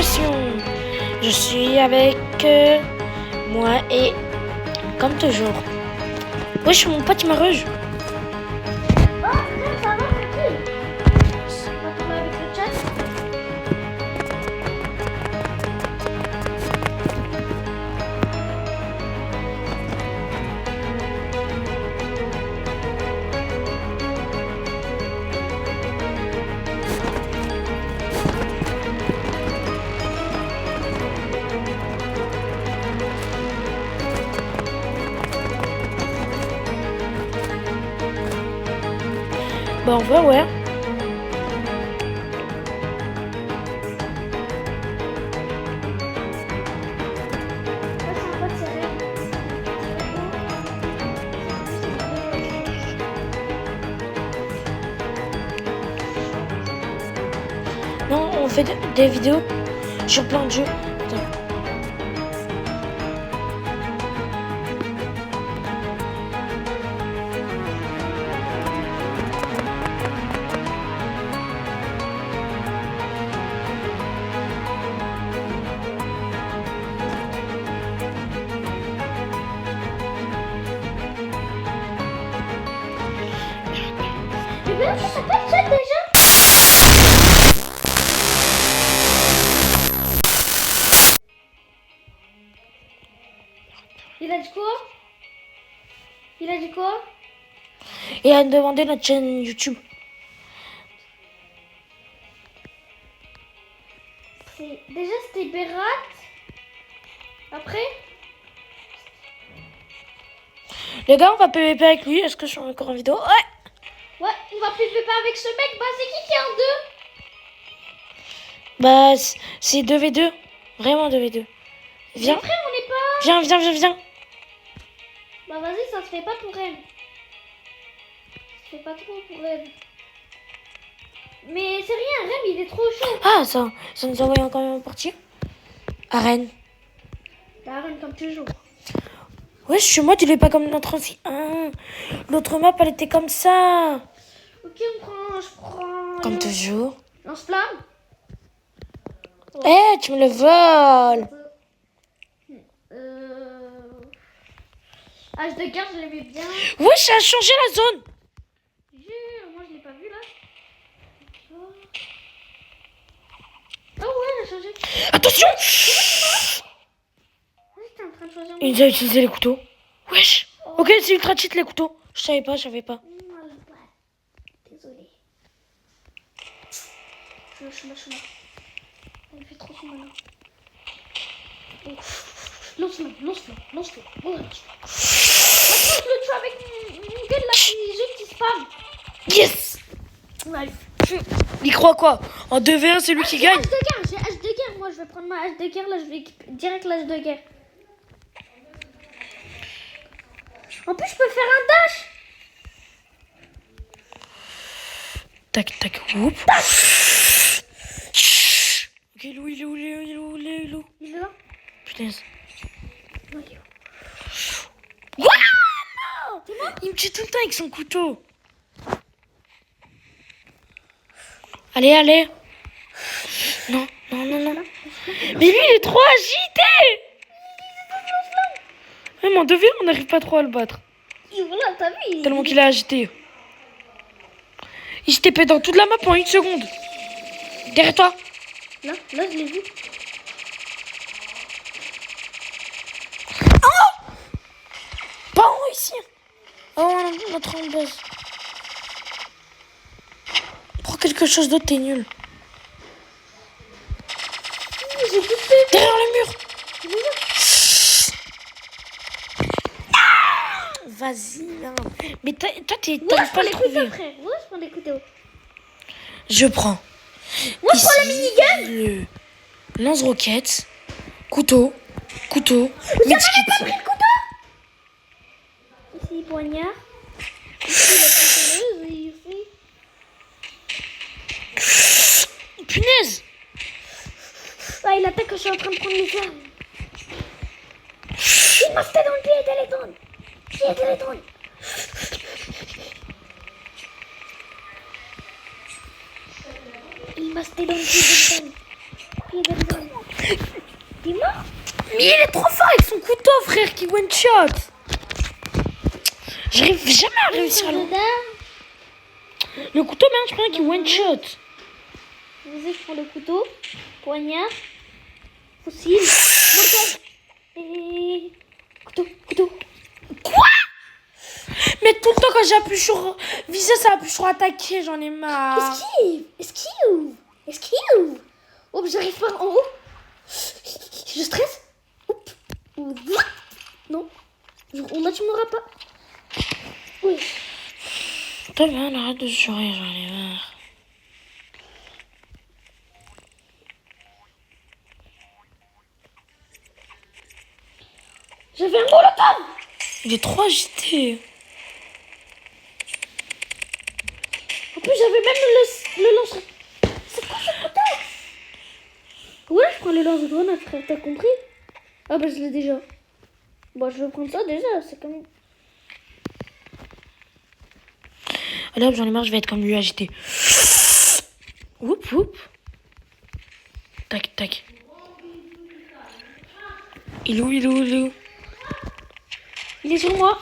animation. Je suis avec moi et comme toujours. Wesh, mon pote il m'a rejoint. Oh, frère, ça va, tranquille. On va parler avec le chat. Bah on va ouais. Moi, c'est un pote, c'est Red. Non, on fait des vidéos sur plein de jeux. Attends. Mais bien, ça s'appelle chat déjà. Il a dit quoi? Il a dit quoi? Et à demander notre chaîne YouTube. Déjà, c'était Berat. Après, Les gars, on va PVP avec lui. Est-ce que je suis encore en vidéo? Ouais. ouais, on va PVP avec ce mec. Bah, c'est qui est en deux? Bah c'est 2v2. Vraiment 2v2. Viens. Après, on n'est pas. Viens. Bah, vas-y, ça se fait pas pour elle. Ça se fait pas trop pour elle. Mais c'est rien, Rem, il est trop chaud. Ah, ça nous envoie encore une partie. Arène. La reine comme toujours. Ouais, chez moi, tu l'es pas comme notre ancien. L'autre map, elle était comme ça. Ok, je prends. Comme toujours. Lance-flamme. Eh, tu me le voles. H de guerre, je l'aimais bien. Ouais, ça a changé la zone. Moi, je l'ai pas vu là. Oh ouais, elle a changé. Attention. J'étais en train de choisir Il a utilisé les couteaux. Wesh. Ok, c'est ultra cheat les couteaux. Je savais pas. Désolée. Je suis là. Elle fait trop son malin. Oh. Lance-le. Oh, lance-le. Maintenant, je le tue avec une gueule là qui spam. Yes. Ouais. Il croit quoi? En 2v1, c'est lui qui gagne. J'ai H de guerre. Moi, je vais prendre ma H de guerre. Là, je vais équiper direct l'H de guerre. En plus, je peux faire un dash. Tac, whoop. Ok, il est où? Il est là. Punaise. Ouais, il est où? Waouh! Il me tue tout le temps avec son couteau. Allez. Non. Mais lui, il est trop agité. Même en 2v1, on n'arrive pas trop à le battre. Et voilà, t'as vu? Tellement qu'il est agité. Il se TP dans toute la map en 1 seconde. Derrière toi. Là, je l'ai vu. Pas en haut ici. Oh, notre embase. Prends quelque chose d'autre, t'es nul. J'ai tout fait. Derrière le mur. Vas-y, là. Mais toi, t'es Moi, je pas prends le les trouver. couteaux, frère. Moi, je prends les couteaux. Je prends. Moi, je Ici, prends la minigun. le lance-roquette, couteau, medkit. Pris le couteau. Ici, poignard. Ici, la tronçonneuse. Et ici. Punaise. Ah, il attaque quand je suis en train de prendre les armes. Il m'a fait dans le pied, téléphone. Il m'a sté dans le pied, téléphone. T'es mort? Mais il est trop fort avec son couteau, frère, qui one-shot. J'arrive jamais à réussir à le... Le couteau, mais je prends un qui one-shot. Vas-y, je prends le couteau. Poignard. Fossile. Molotov. Et... Couteau. Quoi? Mais tout le temps quand j'appuie sur viser, ça appuie sur attaquer, j'en ai marre. Esquive. Oh, j'arrive pas en haut. Je stresse. Oups. Non. On m'attendra pas. Oui. T'as bien, arrête de sourire, j'en ai marre. J'avais un molotov. Il est trop agité. En plus, j'avais même le lance. C'est quoi ce couteau? Ouais, je prends le lance-grenade, frère, t'as compris? Ah bah je l'ai déjà. Bon, je vais prendre ça déjà, c'est comme... Allez hop, j'en ai marre, je vais être comme lui agité. Oups. Tac. Il est où? Il est sur moi.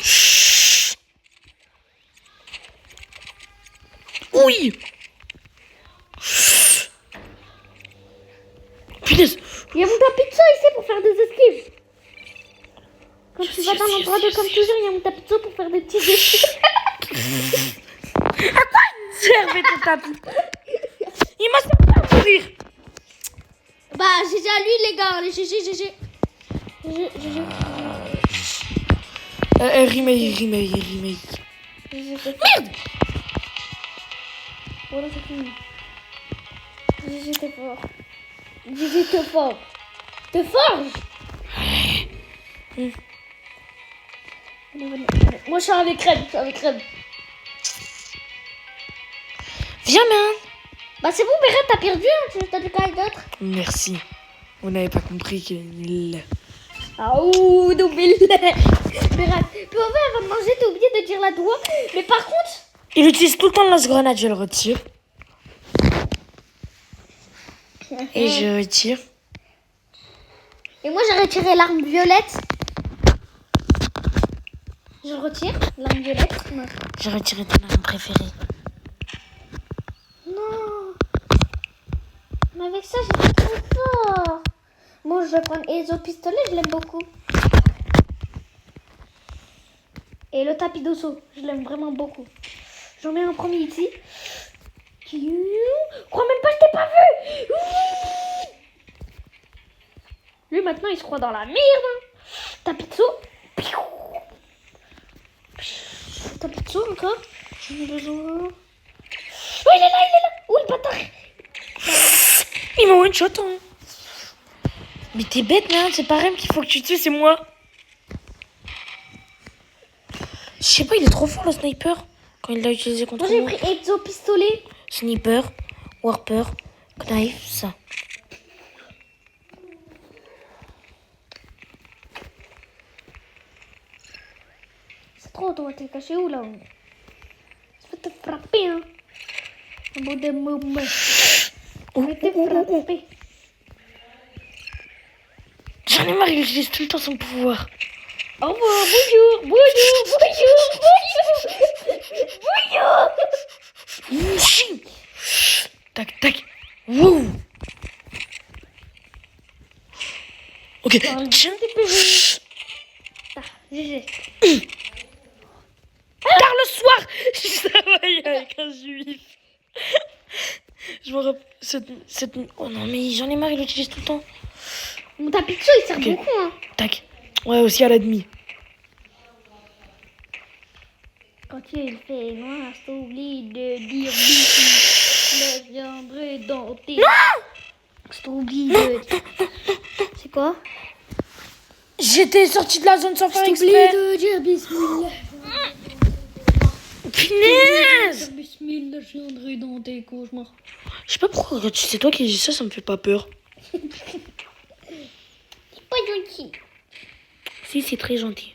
Oui. Punaise. Il y a mon tapis de saut ici pour faire des esquives. Quand tu vas dans l'endroit de comme toujours, il y a mon tapis de saut pour faire des petits esquives. À quoi il servait ton tapis? Il m'a servi à mourir. Bah, GG à lui, les gars. Les GG. Remake. Merde. Voilà, c'est fini. GG, t'es fort. GG, t'es fort. T'es fort. Allez. Moi, je suis avec crème. Viens, man. Bah, c'est bon, Béret, t'as perdu. Hein. T'as plus qu'à d'autre. Merci. Vous n'avez pas compris qu'il... Ah ouh, double. Béret, puis en fait, avant de manger, t'as oublié de dire la doigt. Mais par contre... Il utilise tout le temps le lance-grenade, je le retire. Et je retire. Et moi, j'ai retiré l'arme violette. Je retire l'arme violette. Non. J'ai retiré ton arme préférée. Non. Mais avec ça, j'étais trop fort. Bon, je vais prendre Ezo pistolet, je l'aime beaucoup. Et le tapis d'osso, je l'aime vraiment beaucoup. J'en mets un premier ici. Je crois même pas que je t'ai pas vu. Lui, maintenant, il se croit dans la merde. Tapis de saut. Tapis de saut encore. J'en ai besoin. Oh, il est là. Où le bâtard? Il m'a one shot, hein. Mais t'es bête, man. C'est pas Rem qu'il faut que tu tues, c'est moi. Je sais pas, il est trop fort, le sniper. Quand il l'a utilisé contre Moi, j'ai moi. pris Ezo pistolet. Sniper, Warper, Knife, ça. C'est trop, toi, t'es caché où, là? Je vais te frapper, hein. Un bout de moment. Je vais te frapper. J'en ai marre, il utilise tout le temps son pouvoir. Au revoir, bonjour. Mouchi. Tac. Wouh. Ok, tiens. GG. Tard le soir, je travaille avec un juif. Je me rappelle. Oh non, mais j'en ai marre, il l'utilise tout le temps. Mon tapis de saut, il sert beaucoup, hein. Tac. Ouais, aussi à la demi. Quand il fait noir, t'oublies de dire bisous. Je viendrai dans tes... Non. T'oublies de... C'est quoi? J'étais sorti de la zone sans faire T'oublies exprès. de dire bismillah. Punaise. Bismillah, je viendrai dans tes cauchemars. Je sais pas pourquoi, quand c'est toi qui dis ça, ça me fait pas peur. C'est pas gentil. Si, c'est très gentil.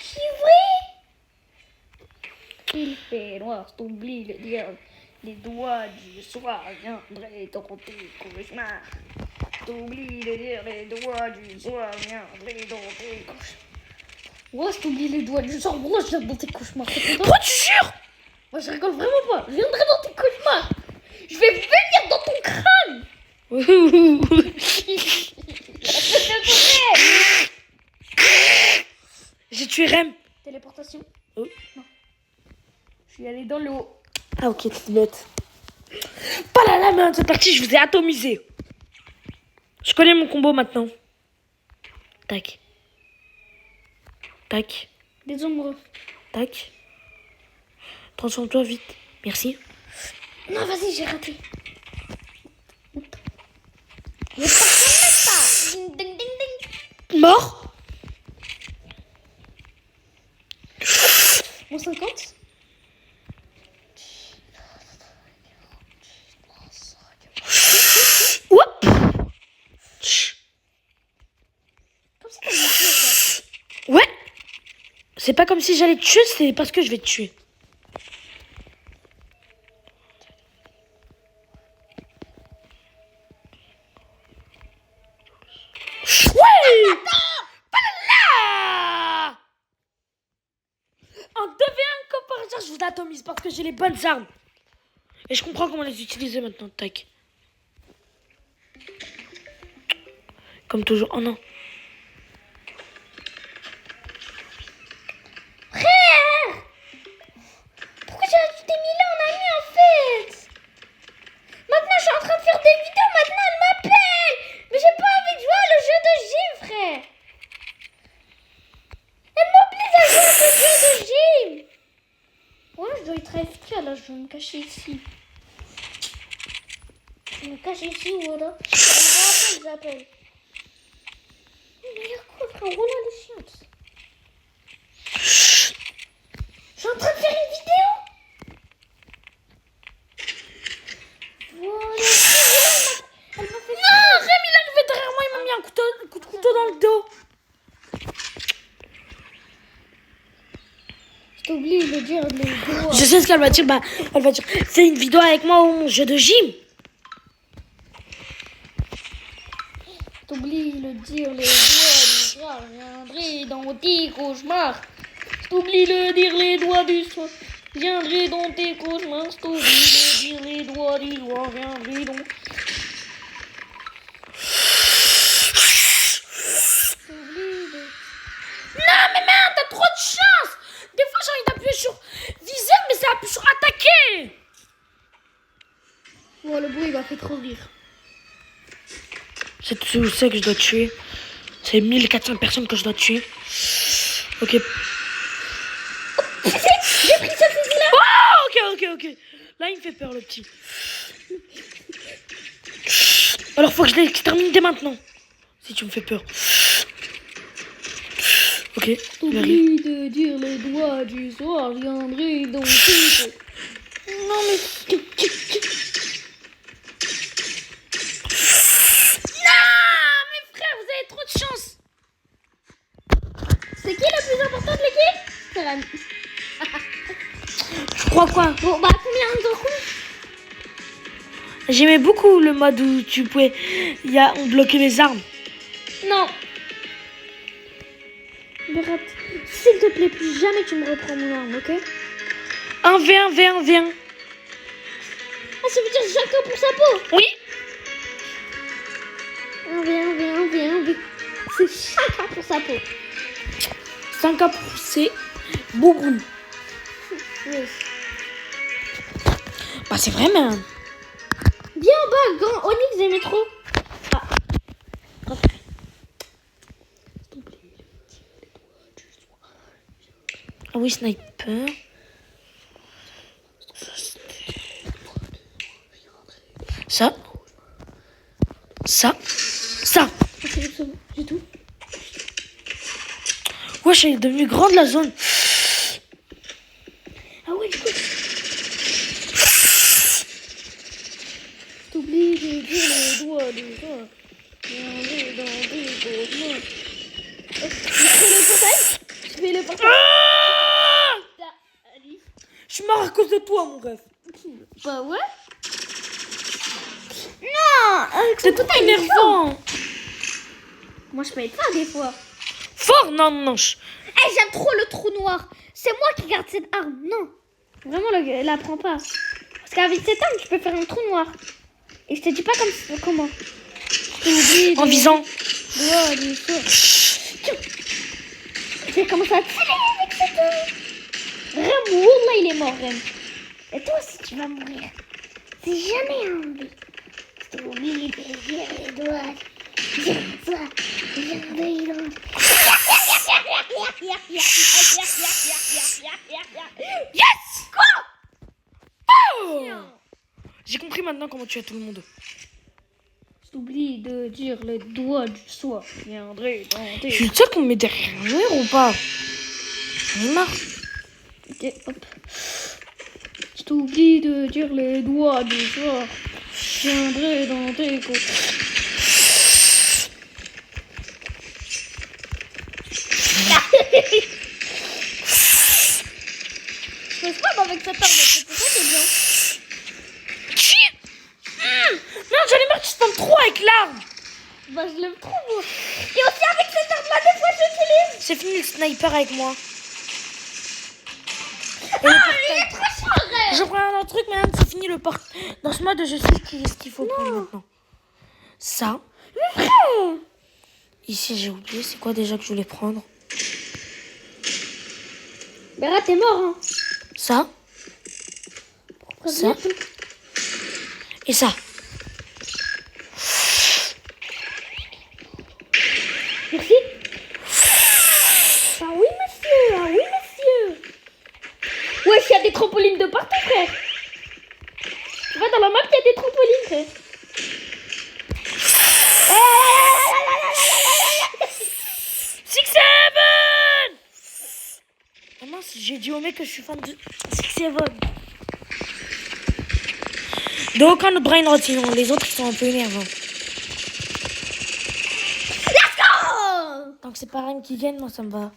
C'est vrai. Il fait noir, t'oublies de dire les doigts du soir viendraient dans tes cauchemars. T'oublies de dire les doigts du soir viendraient dans tes cauchemars. Ouais, t'oublies les doigts du soir, moi je viens dans tes cauchemars. Pourquoi tu jures? Moi je rigole vraiment pas, je viendrai dans tes cauchemars. Je vais venir dans ton crâne. J'ai tué Rem. Téléportation. Oh. Non. Je suis allée dans l'eau. Ah ok, t'es bête. Pas la main de cette partie, je vous ai atomisé. Je connais mon combo maintenant. Tac. Tac. Des ombres. Tac. Transforme-toi vite. Merci. Non, vas-y, j'ai raté. Mais pas. Ding, ding, ding, ding. Mort. Mon 50. Oups. Comme ça, t'as mis ça. Ouais. C'est pas comme si j'allais te tuer, c'est parce que je vais te tuer. Ouais. Pas là. En 2v1 comme par hasard, je vous atomise parce que j'ai les bonnes armes. Et je comprends comment les utiliser maintenant. Tac. Comme toujours. Oh non. Frère! Pourquoi t'es mis là en ami en fait? Maintenant je suis en train de faire des vidéos, maintenant elle m'appelle! Mais j'ai pas envie de jouer au jeu de gym, frère! Elle m'oblige à jouer au jeu de gym! Ouais, je dois être AFK là, je vais me cacher ici. Je me cache ici, voilà. J'appelle. Mais y'a quoi, frère? Roland les chiens. Je suis en train de faire une vidéo. Voilà. Elle m'a fait. Non, Rémi, il est arrivé derrière moi, il m'a mis un coup de couteau dans le dos. Je t'oublie de dire les doigts. Je sais ce qu'elle va dire. Bah, elle va dire, fais une vidéo avec moi ou mon jeu de gym. T'oublies de dire les doigts du soir viendrai dans tes cauchemars. T'oublies de dire les doigts du soir viendrai dans tes cauchemars. T'oublies de dire les doigts du soir viendrai dans. T'oublies de. Non, mais merde, t'as trop de chance. Des fois, j'ai envie d'appuyer sur viser, mais ça appuie sur attaquer. Oh, le bruit m'a fait trop rire. C'est tout ça que je dois tuer. C'est 1400 personnes que je dois tuer. Ok. J'ai pris ce fusil là. Oh, ok. Là, il me fait peur, le petit. Alors, faut que je l'extermine dès maintenant. Si tu me fais peur. Ok, il arrive. T'oublies de dire les doigts du soir viendrai dans tes. Non, mais... Non, mes frères, vous avez trop de chance. C'est qui le plus important de l'équipe? C'est Rami. Je crois quoi? Bon, bah combien de coups? J'aimais beaucoup le mode où tu pouvais... On bloquait les armes. Non. Berat, s'il te plaît, plus jamais tu me reprends mon arme, ok? 1v1, V1, V1. Ah, ça veut dire chacun pour sa peau. Oui. 1v1. C'est chacun pour sa peau. 5 pour c'est Bougoun. Oui. Bah, c'est vrai, mais... Viens en bas, grand Onyx et métro. Ah. Ah oui, sniper. Ça. Ok, c'est bon, j'ai tout. Wesh, elle est devenue grande, la zone. Ah ouais, du coup. T'oublies de dire les doigts du soir. Viendrai dans tes cauchemars. Je fais le portail. Ah, Alice. je suis mort à cause de toi, mon ref. Poutine. Bah ouais. Non, C'est trop énervant. Moi, je peux être ça des fois. Fort, non. Eh, j'aime trop le trou noir. C'est moi qui garde cette arme. Non. Vraiment, la prends pas. Parce qu'avec cette arme, tu peux faire un trou noir. Et je te dis pas comment. En visant. Ouais, bien sûr. Je vais commencer à tirer avec cette arme. Rem, Wallah, il est mort, Rem. Et toi aussi, tu vas mourir. C'est jamais envie. Je t'ai oublié de dire les doigts. Yes! Quoi? Oh! J'ai compris maintenant comment tu as tout le monde. Je t'oublie de dire les doigts du soir. Viendrai dans Je tes... suis le seul qu'on me met derrière un mur ou pas? J'en ai marre. Ok, hop. Je t'oublie de dire les doigts du soir. Je viendrai dans tes côtes. Je me spam avec cette arme, c'est ça qui est bien. Non, j'en ai marre, tu spams trop avec l'arme. Bah je l'aime trop moi. Et aussi avec cette arme là, des fois j'utilise. C'est fini le sniper avec moi. Et Il est trop fort, Red. je prends un autre truc, mais là, c'est fini le port. Dans ce mode, je sais ce qu'il faut prendre maintenant. Ça. Ici, j'ai oublié. C'est quoi déjà que je voulais prendre? Béra, t'es mort, hein. Ça. Ça. Et ça. Merci. Ah oui, monsieur. Ah oui, monsieur. Wesh, il y a des trampolines de partout, frère. Tu vois, dans la map, il y a des trampolines, frère. 6-7. Ah mince, j'ai dit au mec que je suis fan de 6-7. De aucun autre brain rot, sinon les autres ils sont un peu énervants. Let's go. Tant que c'est pas Rem qui gagne, moi ça me va.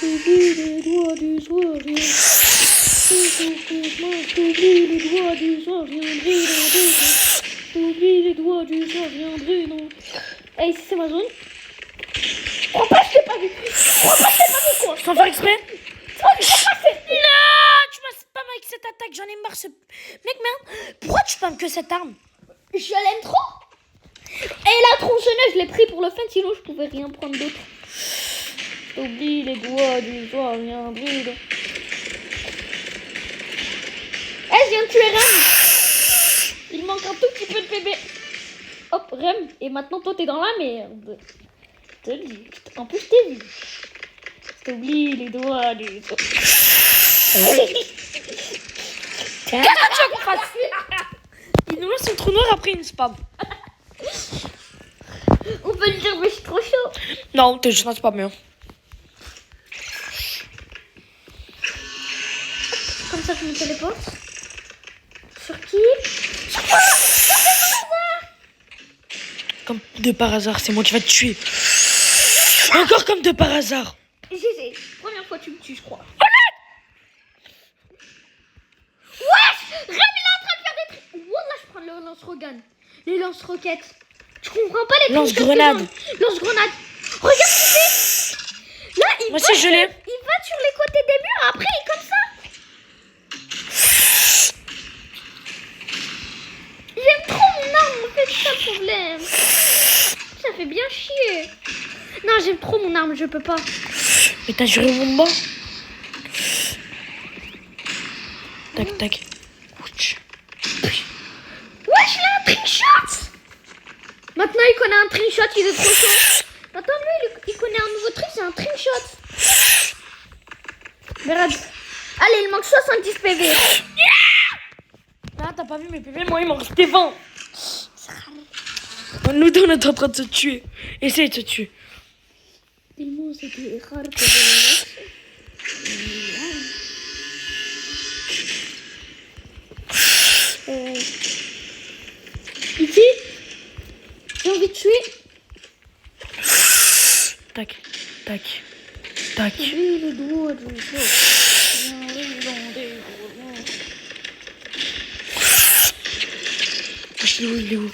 T'oublies les doigts du soir, t'oublies les doigts du soir, viendrai dans tes côtes. T'oublies les doigts du soir, viendrai dans... Eh, ici c'est ma zone. Crois pas, je t'ai pas vu. Crois pas, je t'ai pas vu, quoi. Sans faire exprès? Toi, tu sais pas, c'est... Non, tu m'as spam avec cette attaque, j'en ai marre ce... Mec, merde, pourquoi tu spams que cette arme? Je l'aime trop. Et la tronçonneuse, je l'ai pris pour le fun, sinon je pouvais rien prendre d'autre. T'oublies les doigts du soir, viendrai dans... Eh, je viens de tuer Rem. Il manque un tout petit peu de PB. Hop, Rem. Et maintenant, toi, t'es dans la merde. Je te le dis. En plus, je t'ai vu. T'oublies les doigts du soir. Qu'est-ce que tu veux qu'on fasse? Il nous laisse un trou noir après une spam. On peut le dire, mais je suis trop chaud. Non, t'es juste un spam, hein. Comme ça, je me téléporte. Sur qui? Comme de par hasard, c'est moi qui va te tuer. Encore comme de par hasard. J'ai première fois que tu me tues, je crois. Wesh! Rem, il est en train de faire des trucs. Wallah, je prends le lance-rogan. Les lance-roquettes. Tu comprends pas les trucs. Lance-grenade. Lance-grenade. Regarde ce qu'il fait. Là, il Moi va aussi, je l'ai. Il va sur les côtés des murs, après, il est comme ça. J'aime trop mon arme, en fait, c'est ça le problème. Ça fait bien chier. Non, j'aime trop mon arme, je peux pas. Mais t'as juré mon bas. Tac, tac. Ouch. Wesh, il a un trickshot. Maintenant, il connaît un trickshot, il est trop chaud. Attends, lui, il connaît un nouveau truc, c'est un trickshot. Regarde. Allez, il manque 70 PV. Ah, t'as pas vu mes PV, moi il m'en restait 20. Nous deux, on est en train de se tuer. Essaye de se tuer. Tellement c'était rare que je le laisse. Ici, j'ai envie de tuer. Tac. Oublie les doigts du soir. Viendrai dans des roulements. Il est où?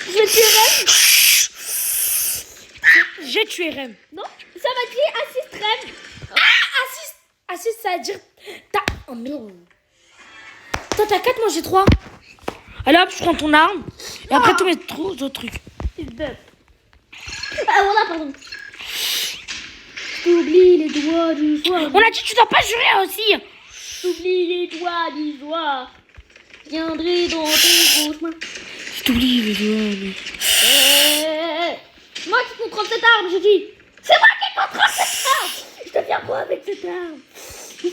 Je vais tuer Rem. J'ai tué Rem. Non, ça m'a dit assist Rem. Assist, ça veut dire... Oh merde. Toi, t'as 4, moi j'ai 3. Allez hop, je prends ton arme. Et après, tous mes autres trucs. He's dead. Ah voilà, pardon. Oublie les doigts du soir. On a dit, tu dois pas jurer aussi. Oublie les doigts du soir. Viendrai dans tes gros chemins. Je t'oublie, les doigts. Moi qui contrôle cette arme, je dis. C'est moi qui contrôle cette arme. Je deviens quoi avec cette arme?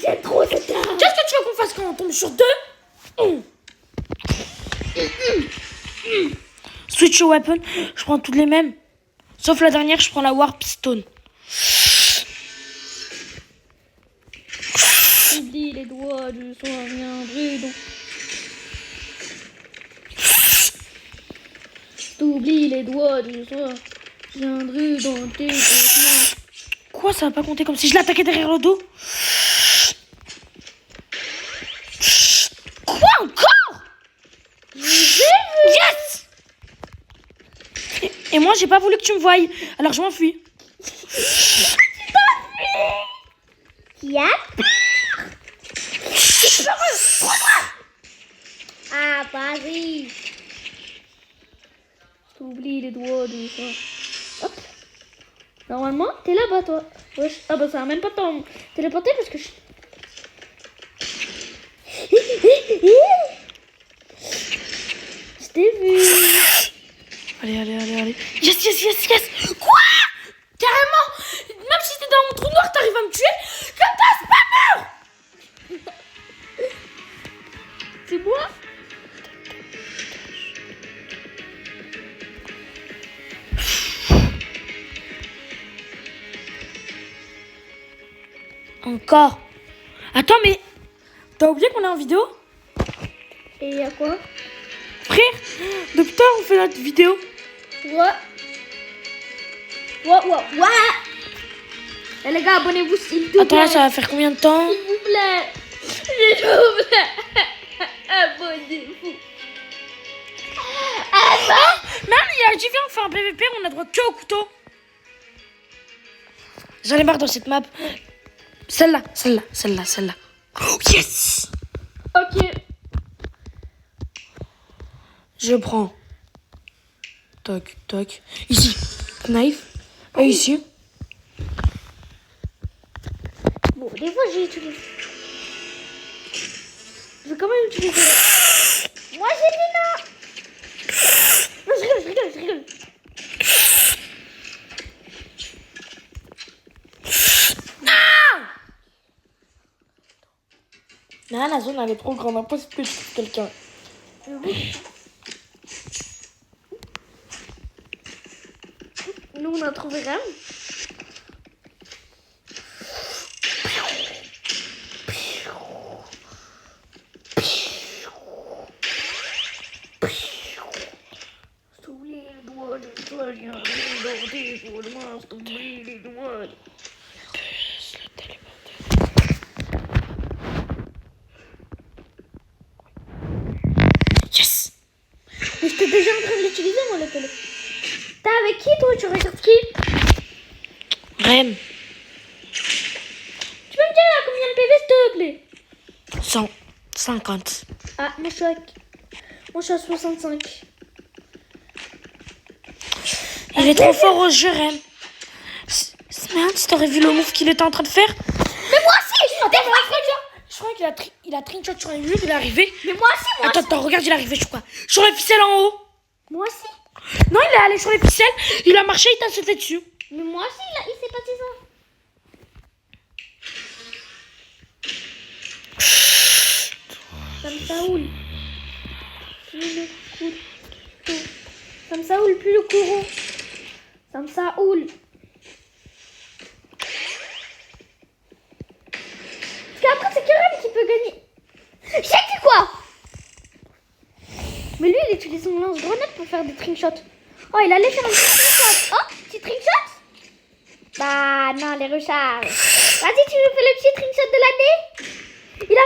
J'aime trop cette arme. Qu'est-ce que tu veux qu'on fasse quand on tombe sur 2? Switch au weapon. Je prends toutes les mêmes. Sauf la dernière, je prends la Warp Stone. Oublie les doigts du soir, viendrai donc. T'oublies les doigts du soir, viendrai dans tes vêtements. Quoi, ça va pas compter comme si je l'attaquais derrière le dos? Quoi encore? Yes! Et moi, j'ai pas voulu que tu me voies. Alors, je m'enfuis. Qui a Ah, vas-y. T'oublies les doigts du soir. Hop. Normalement, t'es là-bas, toi. Wesh. Ah bah ça a même pas tant téléporté parce que je... Je t'ai vu. Allez. Yes. Quoi? Carrément. Même si t'es dans mon trou noir, t'arrives à me tuer. Comme t'as spammer. C'est moi? Encore. Attends, mais... T'as oublié qu'on est en vidéo? Et y'a quoi? Frère, depuis tard, on fait notre vidéo. Ouais. Et les gars, abonnez-vous s'il vous plaît. Attends, là, ça va faire combien de temps? S'il vous plaît. S'il vous plaît. Abonnez-vous. Non, il a dit, viens, on fait un PVP, on a droit que au couteau. J'en ai marre dans cette map. Celle-là. Oh, yes! Ok. Je prends. Toc. Ici, knife. Et ici. Bon, des fois, j'ai utilisé. Je vais quand même utiliser. Moi, j'ai dit non. Non, je rigole. Non, la zone, elle est trop grande. Impossible que je trouve quelqu'un. Nous, on a trouvé rien. T'oublies les doigts, t'oublies les doigts. Yes! Mais j'étais déjà en train de l'utiliser, moi, la télé. T'es avec qui, toi? Tu regardes qui? Rem. Tu peux me dire là combien de PV, s'il te plaît? 150. Ah, moi, je suis à 65. Il est trop fort au jeu, Rem. Merde, si t'aurais vu le move qu'il était en train de faire. Mais moi aussi! Je crois qu'il a trickshot sur un mur, il est arrivé. Mais moi aussi, Attends, regarde, il est arrivé, je crois. Sur les ficelles en haut. Moi aussi. Non, il est allé sur les ficelles, il a marché, il t'a sauté dessus. Mais moi aussi, il s'est passé ça. Ça me saoule. Ça me saoule plus le courant. Ça me saoule. Parce qu'après, c'est Karen qui peut gagner. J'ai dit quoi? Mais lui, il utilise son lance-grenade pour faire des trickshots. Oh, il allait faire un petit trickshot. Oh, petit trickshot. Bah Ah non, les recharges. Vas-y, tu nous fais le petit trickshot de l'année. Il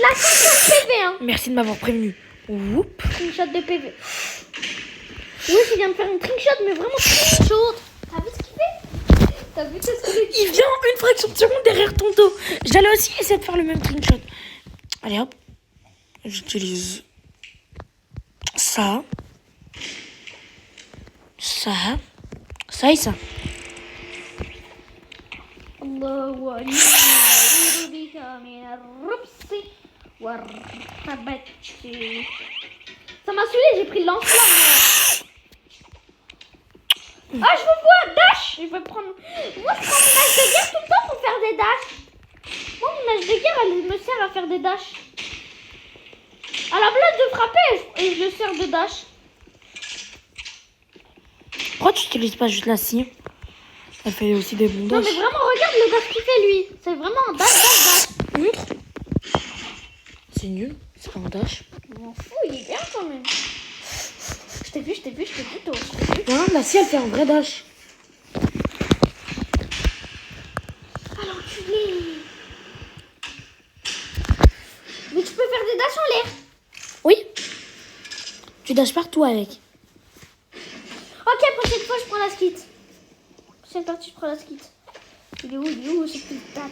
a 105 PV, hein. Merci de m'avoir prévenu. Oups. Trickshot de PV. Oui, je viens de faire une trickshot, mais vraiment trickshot. T'as vu ce qu'il fait? T'as vu ce qu'il fait? Il vient une fraction de seconde derrière ton dos. J'allais aussi essayer de faire le même screenshot. Allez hop. J'utilise ça. Ça. Ça et ça. Ça m'a saoulé, j'ai pris le lance-flamme. Ah, je veux voir dash. Je vais prendre. Moi, je prends mon âge de guerre tout le temps pour faire des dashs. Moi, mon âge de guerre, elle me sert à faire des dashs. À la place de frapper, je le sers de dash. Pourquoi tu n'utilises pas juste la scie? Elle fait aussi des bons Non, dashs. mais vraiment, regarde le dash qu'il fait, lui. C'est vraiment un dash. Montre. C'est nul. C'est pas un dash. Je m'en fous, il est bien quand même. Je t'ai vu, toi. Non, la scie, elle fait un vrai dash. Ah, l'enculé. Mais tu peux faire des dashs en l'air. Oui. Tu dashes partout avec. Ok, prochaine fois, je prends la skit. Prochaine partie, je prends la skit. Il est où ce petit tape?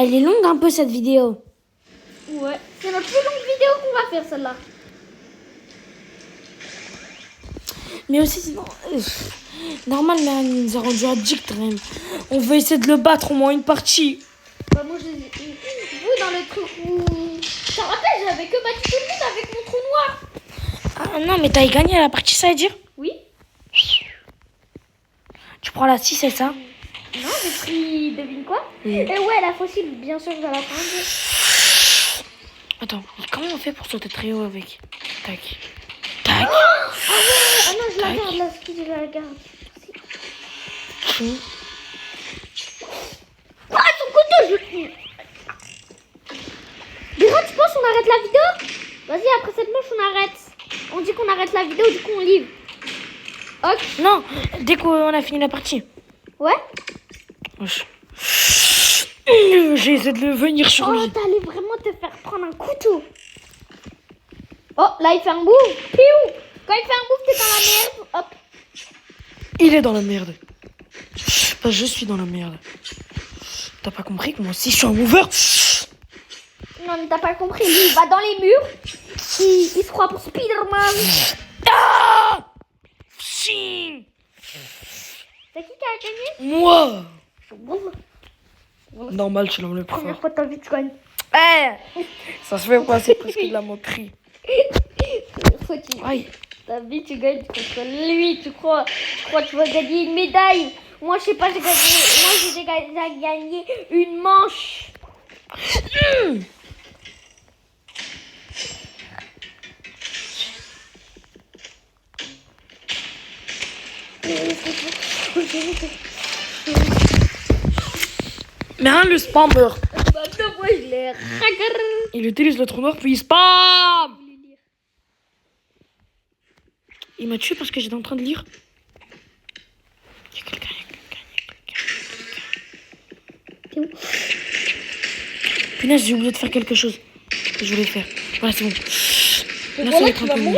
Elle est longue un peu cette vidéo. Ouais, c'est la plus longue vidéo qu'on va faire, celle-là. Mais aussi, sinon, normal, mais elle nous a rendu addict quand même. On veut essayer de le battre au moins une partie. Bah, moi, vous, dans le truc où... Je te rappelle, j'avais que battu tout le monde avec mon trou noir. Ah non, mais t'as gagné la partie, ça veut dire? Oui. Tu prends la scie, c'est ça? Non, j'ai pris... Devine quoi? Et ouais, la fossile, bien sûr, je vais la prendre. Attends, mais comment on fait pour sauter très haut avec? Tac. Tac. Ah non, je la garde, la skit, je la garde. Ah, son couteau, je le tue. Déjà, tu penses qu'on arrête la vidéo? Vas-y, après cette manche, on arrête. On dit qu'on arrête la vidéo, du coup, on livre. Ok. Non, dès qu'on a fini la partie. Ouais? Wesh. J'ai essayé de le venir sur Oh, lui. t'allais vraiment te faire prendre un couteau. Oh, là, il fait un move. Piou. Quand il fait un move, t'es dans la merde. Hop. Il est dans la merde. Enfin, je suis dans la merde. T'as pas compris que moi aussi je suis un mover? Non, mais t'as pas compris. Lui, il va dans les murs. Il se croit pour Spider-Man. Ah! Si! C'est qui a gagné? Moi! Bon, Normal, tu l'as le premier. première fois de ta vie, tu gagnes. Eh! Ça se fait pas, c'est presque de la moquerie. Première fois, Aïe. ta vie, tu gagnes contre lui. Tu crois que tu vas gagner une médaille? Moi, je sais pas, j'ai gagné. Moi, j'ai déjà gagné une manche. Mais hein, le spammer. Maintenant, moi, je l'ai ragaré. Il utilise le trou noir puis il spam! Il m'a tué parce que j'étais en train de lire. Il y a quelqu'un. T'es où? Punaise, j'ai oublié de faire quelque chose que je voulais faire. Voilà, c'est bon. Là, ça va être un peu mieux.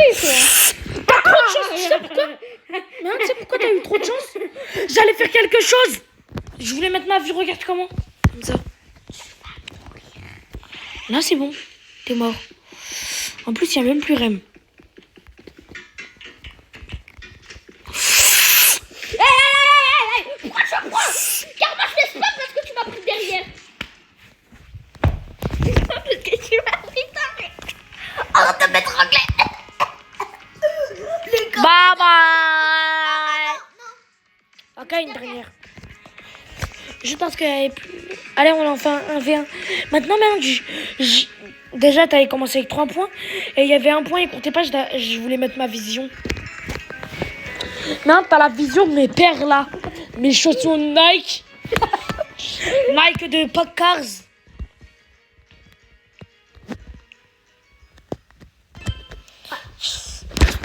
Pas trop de chance, tu sais pourquoi? Mais hein, tu sais pourquoi t'as eu trop de chance? J'allais faire quelque chose. Je voulais mettre ma vie, regarde comment. Comme ça. Là, c'est bon. T'es mort. En plus, il n'y a même plus Rem. Pourquoi je prends? Car moi, je laisse pas parce que tu m'as pris derrière. Parce que tu m'as pris derrière. Arrête de m'étrangler. Bye bye. Ok, une dernière. Je pense qu'il y avait plus... Allez, on en fait un V1. Maintenant, déjà, t'avais commencé avec 3 points. Et il y avait un point, il comptait pas. Je voulais mettre ma vision. Non, t'as la vision de mes paires là. Mes chaussons Nike. Nike de Packers.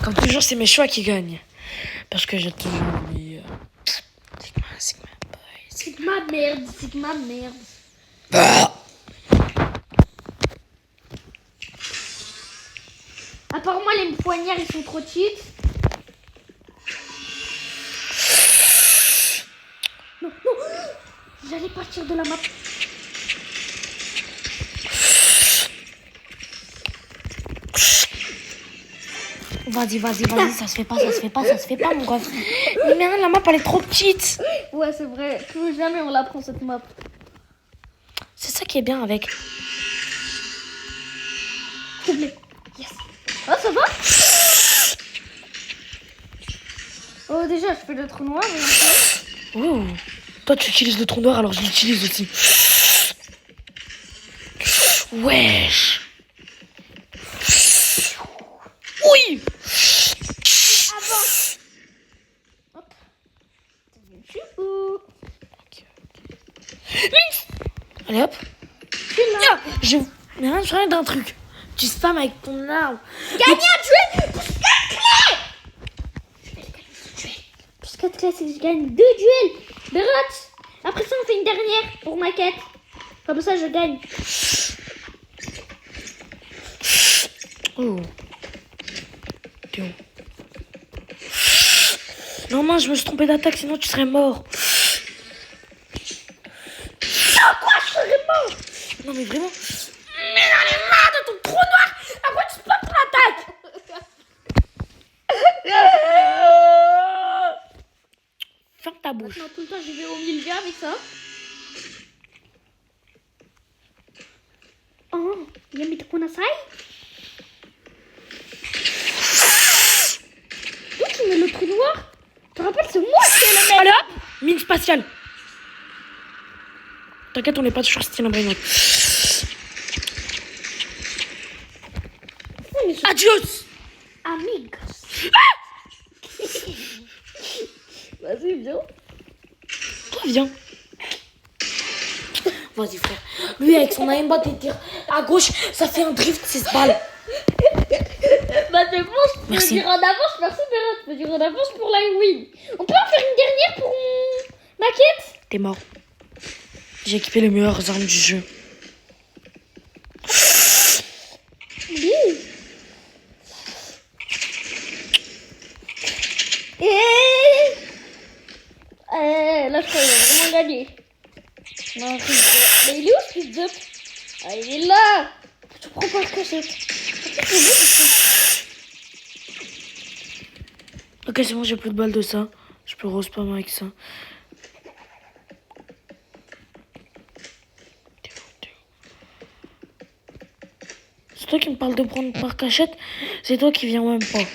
Comme toujours, c'est mes choix qui gagnent. Parce que je te dis... Sigma boy. Sigma de merde, Sigma de merde. Apparemment, les poignards, ils sont trop cheats. Non, non. J'allais partir de la map. Vas-y, ça se fait pas, mon gars. Mais merde, la map, elle est trop petite. Ouais, c'est vrai. Plus jamais on la prend, cette map. C'est ça qui est bien avec. S'il te plaît. Yes. Ah, ça va? Oh, déjà, je fais le trou noir. Oh. Toi, tu utilises le trou noir, alors je l'utilise aussi. Wesh. Oui. Avance. Hop. Chouchou. Allez hop. Là. Je viens de changer d'un truc. Tu spams avec ton arme. Gagner un duel plus 4 clés. Plus 4 clés, c'est que je gagne 2 duels. Berat. Après ça, on fait une dernière pour ma quête. Comme ça, je gagne. Oh. T'es où? Non, mince, je me suis trompé d'attaque, sinon tu serais mort. Non, quoi, je serais mort. Non, mais vraiment. Mais j'en ai marre de ton trou noir. Après, tu spams ton attaque. Ferme ta bouche. Maintenant, tout le temps, je vais au milieu avec ça. Oh, yami de kunasai. D'où tu mets le trou noir? Tu te rappelles, c'est moi qui ai le mec. Allez hop, mine spatiale. T'inquiète, on n'est pas sur Steam Brainrot. Adios. Amigos. Vas-y, viens. Toi, viens. Vas-y, frère. Lui, avec son aimbot et tire à gauche, ça fait un drift, 6 balles. Bah c'est bon, je peux Merci. dire en avance, merci Berat, je peux dire en avance pour la win. On peut en faire une dernière pour ma quête? T'es mort. J'ai équipé les meilleures armes du jeu. Oui. Là je crois qu'il va vraiment gagner. Non, mais il est où ce fils de... Ah, il est là. Tu prends pas le cachette. Ok, c'est bon, j'ai plus de balles de ça. Je peux respam avec ça. C'est toi qui me parles de prendre par cachette. C'est toi qui viens même pas.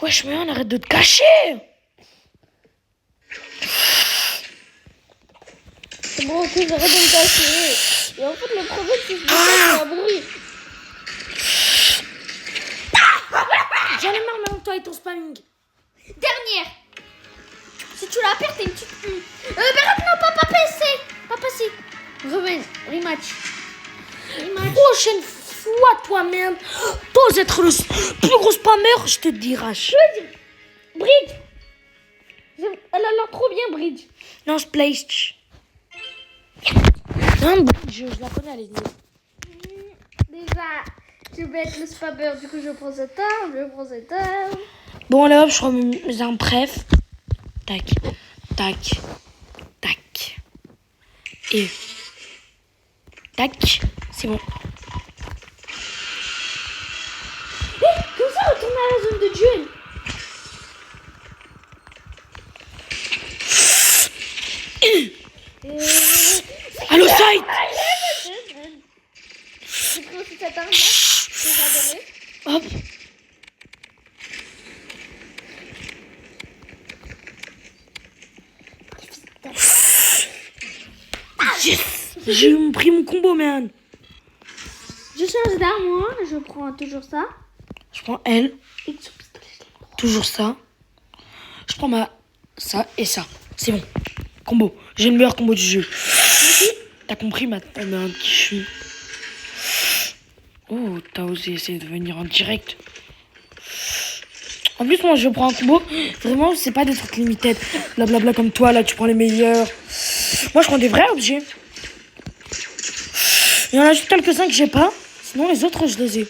Wesh, mais on arrête de te cacher. C'est bon, ok, j'arrête de me cacher. Et en fait, le problème, c'est que je me cache un bruit. J'en ai marre maintenant de toi et ton spamming. Dernière. Si tu la perds, t'es une petite... Berat, non, pas passé. Pas passé. Rematch. Prochaine fois, toi, merde. T'oses être le plus gros spammer, je te dirai. Bridge. Elle a l'air trop bien, Bridge. Non, Splash. Non, Bridge, je la connais, elle est nulle. Déjà, je vais être le spammer, du coup je prends cette arme, Bon, allez hop, je remets mes armes bref. Tac, tac, tac. Et tac, c'est bon. Comme ça, retourne à la zone de duel. Allo, side. J'ai pris aussi cette arme là, que j'ai adorée. Hop. Yes. J'ai pris mon combo, man. Je change d'arme, moi, je prends toujours ça. Je prends elle, Et son pistolet, je l'ai. toujours ça. Je prends ça et ça. C'est bon. Combo. J'ai le meilleur combo du jeu. T'as compris maintenant, qui je suis. Oh, t'as osé essayer de venir en direct. En plus, moi, je prends un combo. Vraiment, c'est pas des trucs limited. Blablabla comme toi, là, tu prends les meilleurs. Moi, je prends des vrais objets. Il y en a juste quelques-uns que j'ai pas. Sinon, les autres, je les ai.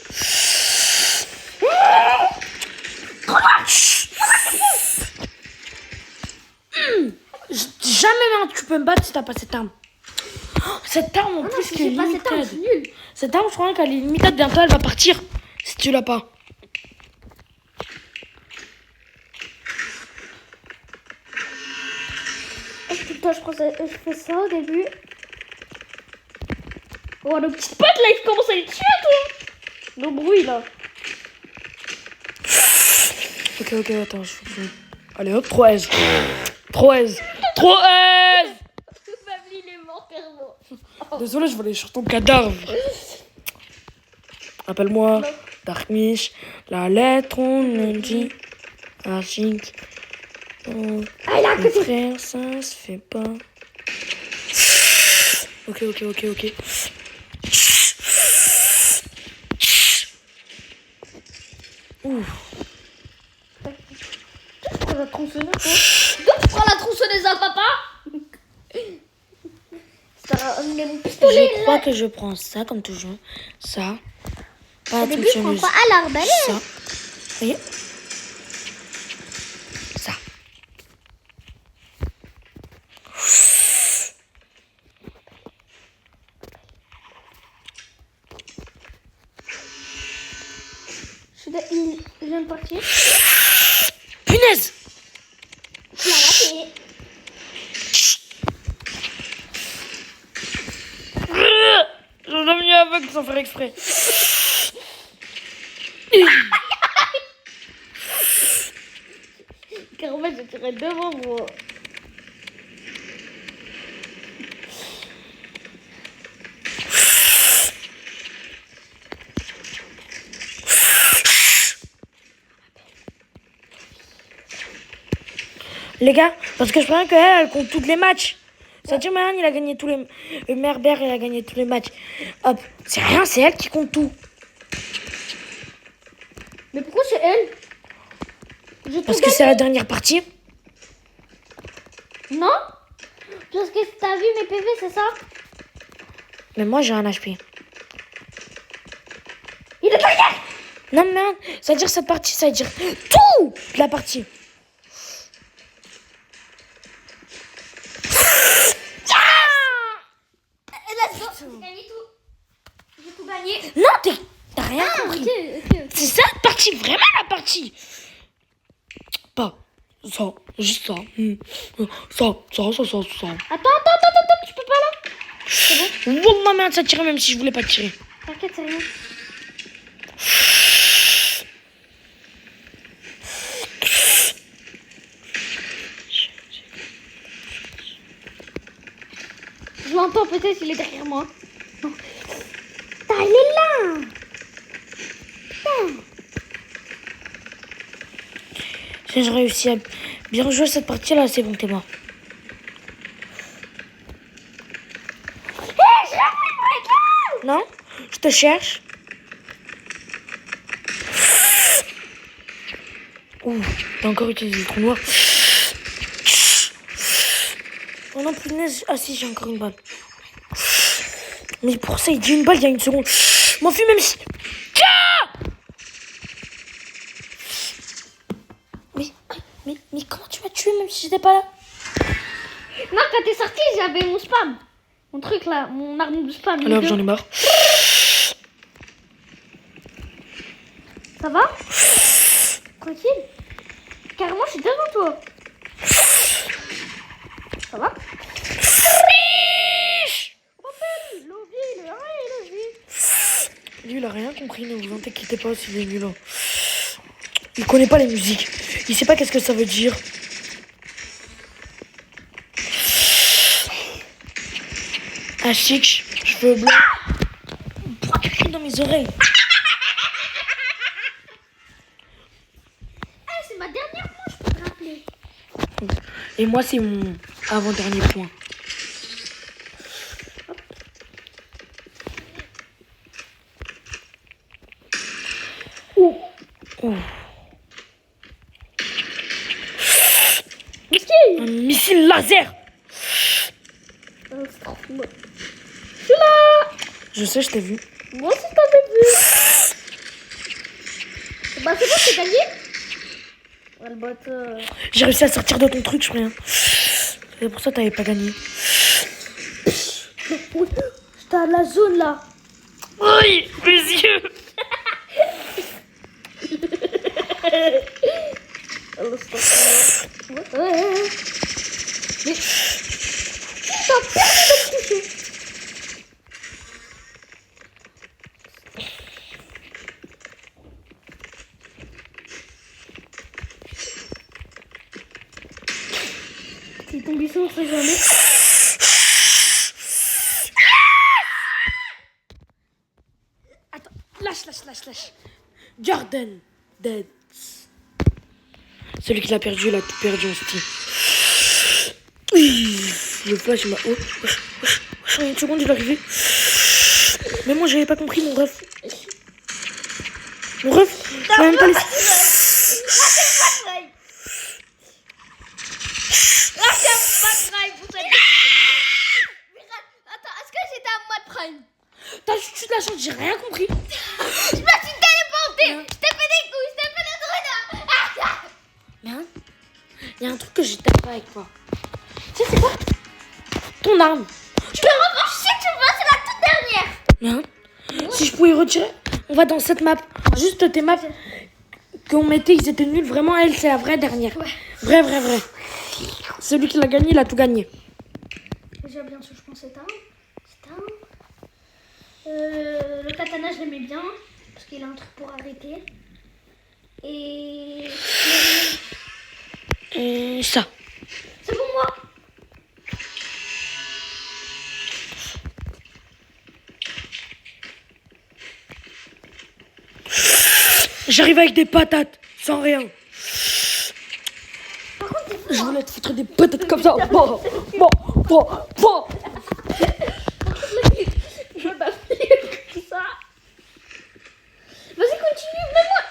Jamais, hein, tu peux me battre si t'as pas cette arme. Cette arme, en Ah non, plus, si qui est j'ai pas cette arme, limited. c'est nul. Cette arme, je crois qu'elle est limited. Bientôt, elle va partir. Si tu l'as pas. Putain, je fais ça au début. Oh, nos petites potes là, ils commencent à les tuer, toi. Nos bruits là. Ok, attends, Allez, hop, 3 S. 3 S. 3 S. Famille, il est mort, carrément. Désolé, je vais aller sur ton cadavre. Appelle-moi Dark Mish. La lettre, on dit. Archique. Ah, il a un côté. Frère, ça se fait pas. Ok. Ouf. Tu prends la tronçonneuse, toi. Toi, tu prends la tronçonneuse à papa. Ça amené mon pistolet. Je crois que je prends ça comme toujours. Ça. Pas Au début, je prends pas à l'arbalète. Ça. Voyez. Ça. Il vient de partir. Punaise. Tu l'as raté. Je l'ai mis aveugle sans faire exprès. Car en fait, je tirais devant moi. Les gars, parce que je préviens qu'elle compte tous les matchs. C'est-à-dire, Marianne, il a gagné tous les... Merber, il a gagné tous les matchs. Hop, c'est rien, c'est elle qui compte tout. Mais pourquoi c'est elle? Parce que c'est la dernière partie. Non? Parce que t'as vu mes PV, c'est ça? Mais moi, j'ai un HP. Il est derrière! Non, mais c'est-à-dire cette partie, ça veut dire tout de la partie. Let's go! J'ai gagné tout. J'ai tout gagné. Non, t'as rien compris. Ok. C'est ça la partie, vraiment la partie. Pas ça, juste ça. Ça. Attends, tu peux pas là? C'est bon? Wallah, merde, ça tirait même si je voulais pas tirer. T'inquiète, c'est rien. Je l'entends peut-être, il est derrière moi. Non. Putain, il est là! Putain! Si je réussis à bien jouer cette partie-là, c'est bon, t'es mort. Non, je te cherche. Ouh, t'as encore utilisé le trou noir. Oh non, punaise. Ah si, j'ai encore une balle. Mais pour ça, il dit une balle il y a une seconde. Je m'enfuis même si... Mais comment tu m'as tué même si j'étais pas là? Non, quand t'es sorti, j'avais mon spam. Mon truc là, mon arme de spam. Alors, j'en ai marre. Ça va? Tranquille? Carrément, je suis devant toi. Ça va? Lui, il a rien compris, ne vous inquiétez pas s'il est nul. Hein. Il connaît pas les musiques. Il sait pas qu'est-ce que ça veut dire. Ah, chic, cheveux blancs. Pourquoi tu cries dans mes oreilles? Hey, c'est ma dernière fois, je peux te rappeler. Et moi, c'est mon avant-dernier point. Oh. Qu'est-ce Un missile laser. c'est trop fou. Je suis là. Je sais, je t'ai vu. Moi aussi, je t'avais vu. Bah, c'est bon, c'est gagné. Ouais, le bot. J'ai réussi à sortir de ton truc, je crois. Hein. C'est pour ça que t'avais pas gagné. Oui, j'étais à la zone là. Oui, mes yeux. Alors, c'est pas ouais. Mais. T'as perdu de me toucher. C'est ton buisson, on sait jamais. Attends, lâche. Jordan Dead. Celui qui l'a perdu, il a tout perdu en Steam. Le flash, il m'a... Oh, en une seconde, il est arrivé. Mais moi, j'avais pas compris, mon ref. Mon ref, je m'avais même pas laissé... Attends, est-ce que j'étais en mode prime? T'as juste eu de la chance, j'ai rien compris. Je me suis téléporté. Je t'ai fait des coups, je t'ai fait des trucs. Mais hein, il y a un truc que je t'aime pas avec toi. Tu sais, c'est quoi? Ton arme. Je peux revoir, je sais que tu veux, c'est la toute dernière. Mais hein, si je pouvais retirer, on va dans cette map. Juste tes maps qu'on mettait, ils étaient nuls. Vraiment, elle, c'est la vraie dernière. Ouais. Vrai. Celui qui l'a gagné, il a tout gagné. Déjà, bien sûr, je pense que c'est un. Le katana, je l'aimais bien. Parce qu'il a un truc pour arrêter. Et Ça. c'est pour moi. J'arrive avec des patates, sans rien. Par contre, t'es fou, Je hein. voulais te foutre des patates comme ça. Bon. Je veux pas finir tout ça. Vas-y, continue, mets-moi.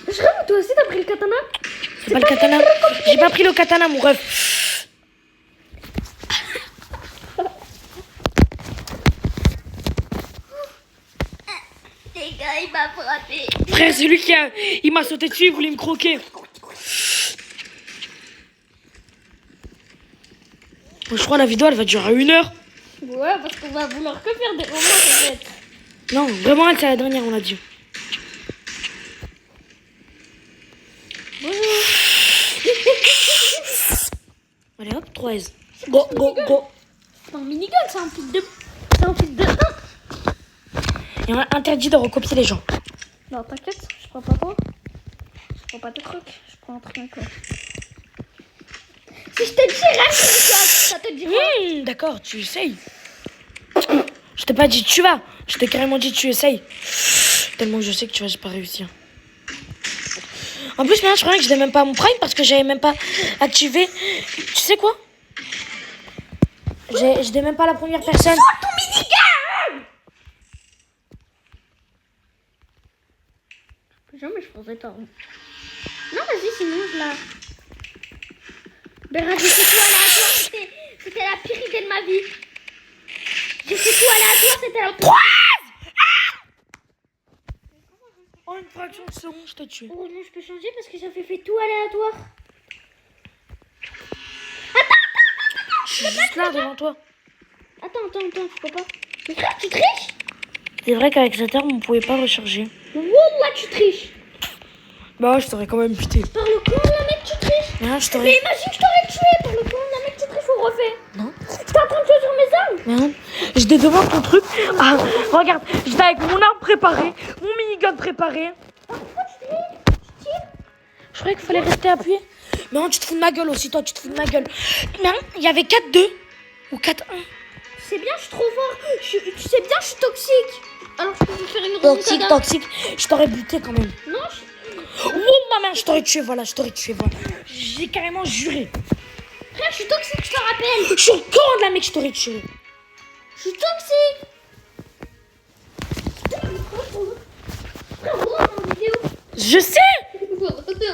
Je rêve, toi aussi, t'as pris le katana? C'est pas le katana. J'ai pas pris le katana, mon ref. Les gars, il m'a frappé. Frère, c'est lui il m'a sauté dessus, il voulait me croquer. Bon, je crois que la vidéo, elle va durer 1 heure. Ouais, parce qu'on va vouloir que faire des romans, peut-être. Non, vraiment, elle, c'est la dernière, on a dit. Bonjour. Allez, hop, 3 S. Go. C'est un minigun, c'est un fil de... C'est un fil de... Et on a interdit de recopier les gens. Non, t'inquiète, je prends pas toi. Je prends pas tes trucs, je prends un truc encore. Si je te dis rien, ça te dit quoi? D'accord, tu essayes. Je t'ai pas dit tu vas. Je t'ai carrément dit tu essayes. Tellement que je sais que tu vas pas réussir. En plus, maintenant, je croyais que je n'ai même pas mon prime parce que j'avais même pas activé. Tu sais quoi? Je n'ai même pas la première personne. Oh, ton minigun! Jamais je pourrais t'en... Non, vas-y, sinon je la... Ben, j'ai fait tout aléatoire, c'était la pire idée de ma vie. J'ai fait tout aléatoire, c'était la... 3! En une fraction de seconde, je te tue. Heureusement, je peux changer parce que j'avais fait tout aléatoire. Je suis juste là devant toi. Attends, je peux pas. Mais frère, tu triches? C'est vrai qu'avec cette arme, on pouvait pas recharger. Wallah, tu triches. Bah, je t'aurais quand même buté. Par le con, la mec, tu triches. Non, je Mais t'aurais. imagine que je t'aurais tué. Par le con, la mec, tu triches, on refait. Non. J'étais en train de jouer sur mes armes. Non. J'étais devant ton truc. Ah, regarde, j'étais avec mon arme préparée, mon minigun préparé. Pourquoi tu tires? Je croyais qu'il fallait rester appuyé. Mais non, tu te fous de ma gueule aussi, toi, tu te fous de ma gueule. Non, il y avait 4-2 ou 4-1. C'est bien, je suis trop fort. Tu sais bien, je suis toxique. Alors je peux vous faire une remontada. Toxique. Je t'aurais buté quand même. Non, Oh, ma mère, je t'aurais tué, voilà, je t'aurais tué, voilà. J'ai carrément juré. frère, je suis toxique, je te rappelle. Je suis au camp de la mec, je t'aurais tué. Je suis toxique. Frère, on rentre en vidéo. Je sais. On rentre en vidéo.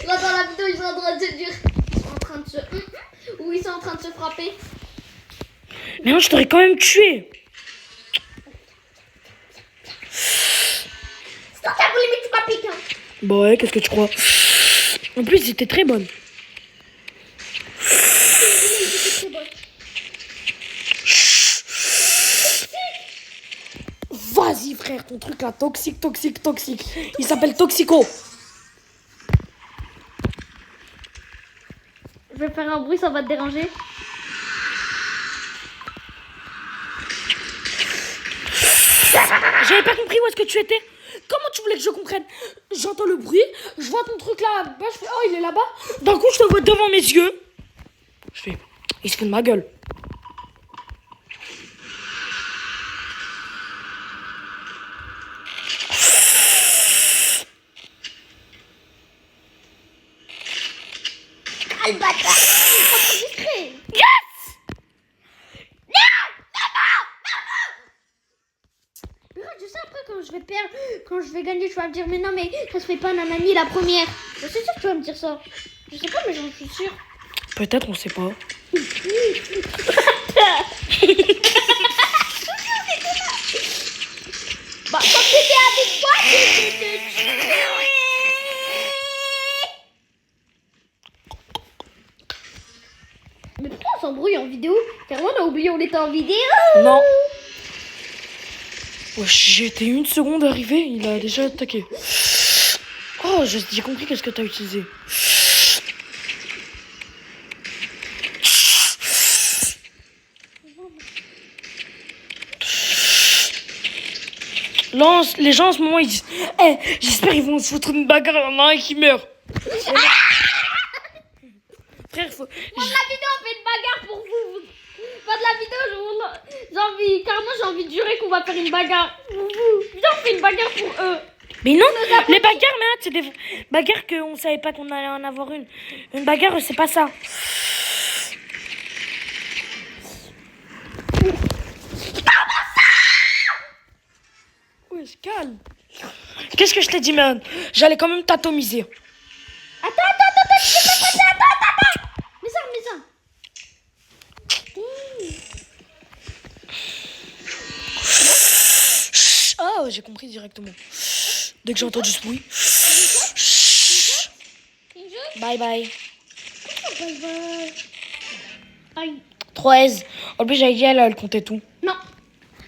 Là, dans la vidéo, ils sont en train de se dire. Ils sont en train de se. Ou ils sont en train de se frapper. Mais non, je t'aurais quand même tué. C'est toi qui as voulu, mais tu m'as piqué. Hein. Bah ouais, qu'est-ce que tu crois? En plus, c'était très bonne. Vas-y, frère, ton truc là, toxique, toxique, toxique. Il s'appelle Toxico. Je vais faire un bruit, ça va te déranger. J'avais pas compris où est-ce que tu étais. Comment tu voulais que je comprenne? J'entends le bruit, je vois ton truc là, bah, je fais oh il est là-bas. D'un coup je te vois devant mes yeux. Je fais, il se fout de ma gueule. Ah le bâtard! C'est discret! Yes! Regarde, je sais après quand je vais perdre, quand je vais gagner, tu vas me dire mais non mais ça se fait pas nanani la première. Je suis sûre que tu vas me dire ça. Je sais pas mais j'en suis sûre. Peut-être, on sait pas. Bah quand t'étais avec moi, t'étais tué. Mais pourquoi on s'embrouille en vidéo? Carrément on a oublié on était en vidéo. Non. Wesh, j'ai été une seconde arrivé, il a déjà attaqué. Oh, j'ai compris qu'est-ce que t'as utilisé. Là, les gens en ce moment ils disent eh, j'espère qu'ils vont se foutre une bagarre, il y en a un qui meurt. Frère, faut. Moi de la vidéo on fait une bagarre pour vous. Pas de la vidéo, j'ai envie, carrément j'ai envie de jurer qu'on va faire une bagarre. Viens on fait une bagarre pour eux. Mais non, les bagarres, mais c'est des bagarres qu'on savait pas qu'on allait en avoir une. Une bagarre, c'est pas ça. Ouais, se calme. Qu'est-ce que je t'ai dit, man? J'allais quand même t'atomiser. Attends, mets ça. Oh, j'ai compris directement. Dès que j'ai entendu ce bruit. Bye bye. Bye bye. Aïe. 3 aises. En plus, j'avais dit, elle comptait tout. Non,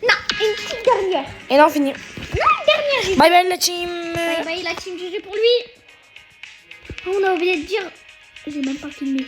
une petite dernière. Et non, fini. Non, une dernière. J'ai Bye bye, la team. bye bye la team GG pour lui. Oh, on a oublié de dire. J'ai même pas filmé.